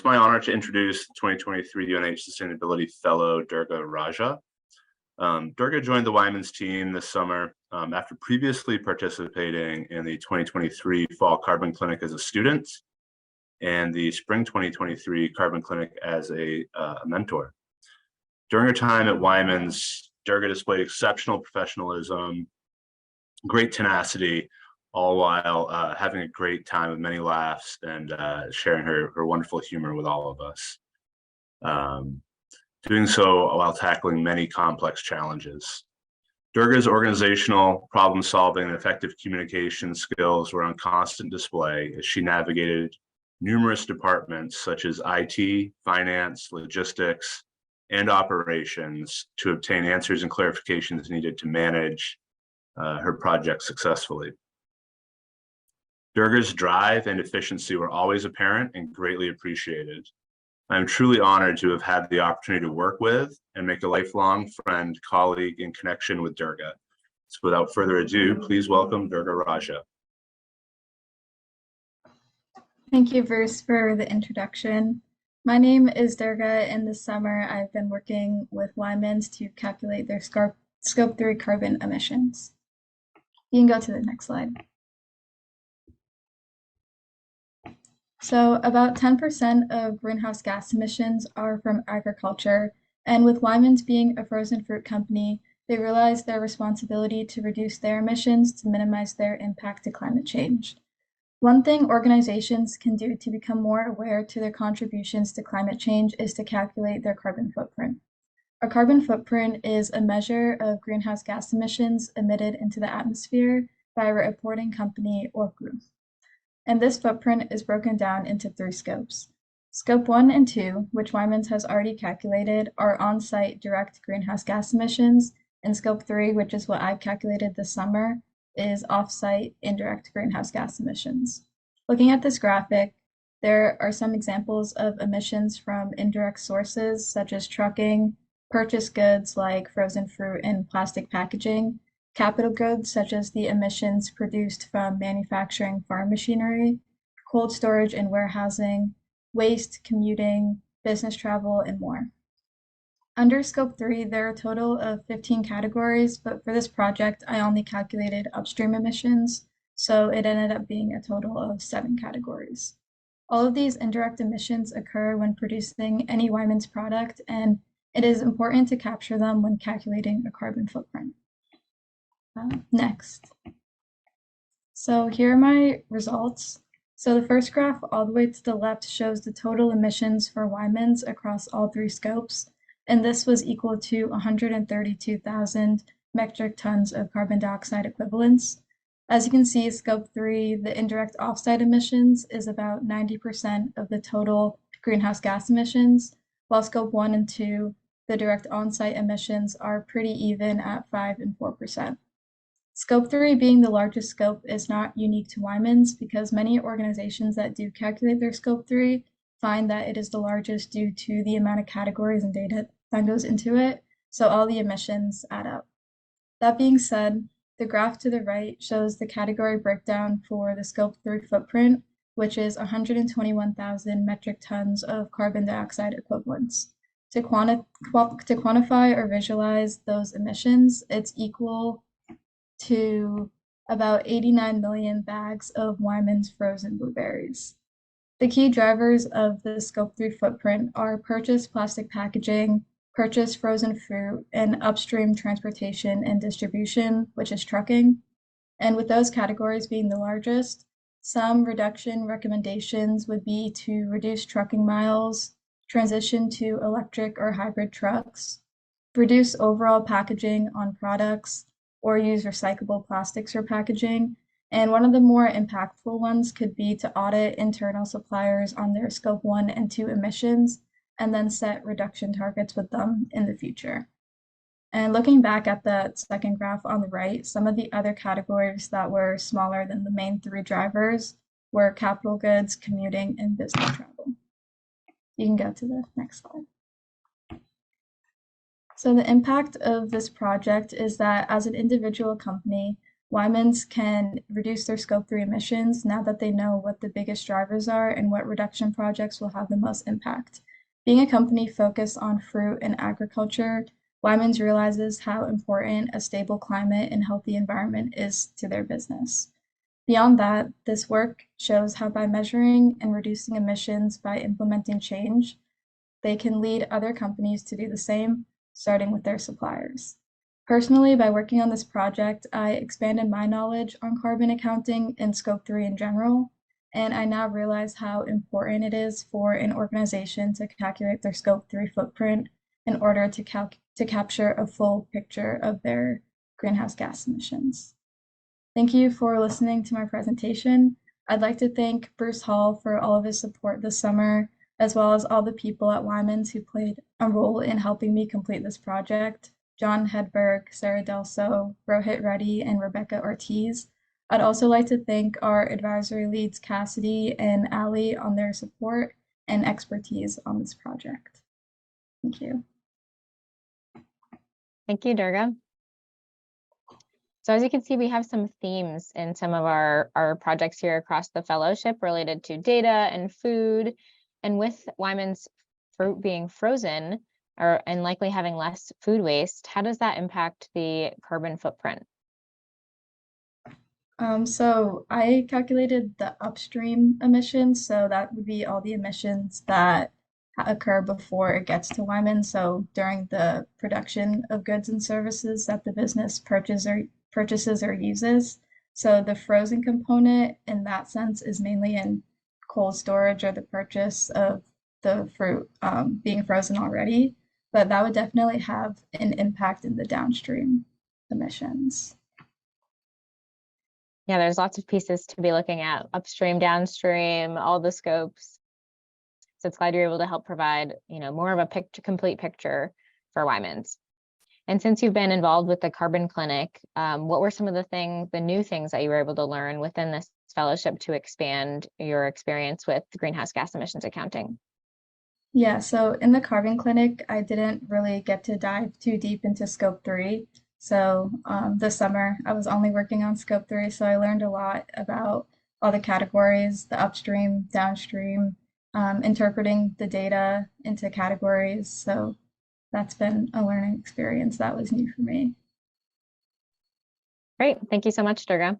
It's my honor to introduce 2023 UNH Sustainability Fellow Durga Raja. Durga joined the Wyman's team this summer after previously participating in the 2023 Fall Carbon Clinic as a student and the Spring 2023 Carbon Clinic as a mentor. During her time at Wyman's, Durga displayed exceptional professionalism, great tenacity, all while having a great time with many laughs and sharing her wonderful humor with all of us. Doing so while tackling many complex challenges. Durga's organizational problem solving and effective communication skills were on constant display as she navigated numerous departments such as IT, finance, logistics, and operations to obtain answers and clarifications needed to manage her project successfully. Durga's drive and efficiency were always apparent and greatly appreciated. I'm truly honored to have had the opportunity to work with and make a lifelong friend, colleague, and connection with Durga. So without further ado, please welcome Durga Raja. Thank you, Bruce, for the introduction. My name is Durga, and this summer I've been working with Wyman's to calculate their Scope 3 carbon emissions. You can go to the next slide. So about 10% of greenhouse gas emissions are from agriculture, and with Wyman's being a frozen fruit company, they realized their responsibility to reduce their emissions to minimize their impact to climate change. One thing organizations can do to become more aware to their contributions to climate change is to calculate their carbon footprint. A carbon footprint is a measure of greenhouse gas emissions emitted into the atmosphere by a reporting company or group. And this footprint is broken down into 3 scopes. Scope 1 and 2, which Wyman's has already calculated, are on-site direct greenhouse gas emissions, and Scope 3, which is what I've calculated this summer, is off-site indirect greenhouse gas emissions. Looking at this graphic, there are some examples of emissions from indirect sources, such as trucking, purchased goods like frozen fruit and plastic packaging, capital goods such as the emissions produced from manufacturing farm machinery, cold storage and warehousing, waste, commuting, business travel, and more. Under Scope 3, there are a total of 15 categories, but for this project, I only calculated upstream emissions, so it ended up being a total of 7 categories. All of these indirect emissions occur when producing any Wyman's product, and it is important to capture them when calculating a carbon footprint. Next. So here are my results. So the first graph all the way to the left shows the total emissions for Wyman's across all 3 scopes, and this was equal to 132,000 metric tons of carbon dioxide equivalents. As you can see, Scope 3, the indirect offsite emissions, is about 90% of the total greenhouse gas emissions, while Scope 1 and 2, the direct on-site emissions, are pretty even at 5 and 4%. Scope 3 being the largest scope is not unique to Wyman's because many organizations that do calculate their Scope 3 find that it is the largest due to the amount of categories and data that goes into it, so all the emissions add up. That being said, the graph to the right shows the category breakdown for the Scope 3 footprint, which is 121,000 metric tons of carbon dioxide equivalents. To quantify or visualize those emissions, it's equal to about 89 million bags of Wyman's frozen blueberries. The key drivers of the Scope 3 footprint are purchased plastic packaging, purchased frozen fruit, and upstream transportation and distribution, which is trucking. And with those categories being the largest, some reduction recommendations would be to reduce trucking miles, transition to electric or hybrid trucks, reduce overall packaging on products, or use recyclable plastics for packaging. And one of the more impactful ones could be to audit internal suppliers on their Scope 1 and 2 emissions, and then set reduction targets with them in the future. And looking back at the second graph on the right, some of the other categories that were smaller than the main 3 drivers were capital goods, commuting, and business travel. You can go to the next slide. So the impact of this project is that as an individual company, Wyman's can reduce their Scope 3 emissions now that they know what the biggest drivers are and what reduction projects will have the most impact. Being a company focused on fruit and agriculture, Wyman's realizes how important a stable climate and healthy environment is to their business. Beyond that, this work shows how by measuring and reducing emissions by implementing change, they can lead other companies to do the same, starting with their suppliers. Personally, by working on this project, I expanded my knowledge on carbon accounting and Scope 3 in general, and I now realize how important it is for an organization to calculate their Scope 3 footprint in order to capture a full picture of their greenhouse gas emissions. Thank you for listening to my presentation. I'd like to thank Bruce Hall for all of his support this summer, as well as all the people at Wyman's who played a role in helping me complete this project. John Hedberg, Sarah Delso, Rohit Reddy, and Rebecca Ortiz. I'd also like to thank our advisory leads, Cassidy and Ali, on their support and expertise on this project. Thank you. Thank you, Durga. So as you can see, we have some themes in some of our projects here across the fellowship related to data and food. And with Wyman's fruit being frozen and likely having less food waste, how does that impact the carbon footprint? So I calculated the upstream emissions. So that would be all the emissions that occur before it gets to Wyman. So during the production of goods and services that the business purchases or uses. So the frozen component in that sense is mainly in cold storage or the purchase of the fruit being frozen already. But that would definitely have an impact in the downstream emissions. Yeah, there's lots of pieces to be looking at, upstream, downstream, all the scopes. So it's glad you're able to help provide, more of a complete picture for Wyman's. And since you've been involved with the Carbon Clinic, what were some of the new things that you were able to learn within this fellowship to expand your experience with greenhouse gas emissions accounting? Yeah, so in the Carbon Clinic, I didn't really get to dive too deep into Scope 3. So this summer, I was only working on Scope 3, so I learned a lot about all the categories, the upstream, downstream, interpreting the data into categories. So that's been a learning experience that was new for me. Great. Thank you so much, Durga.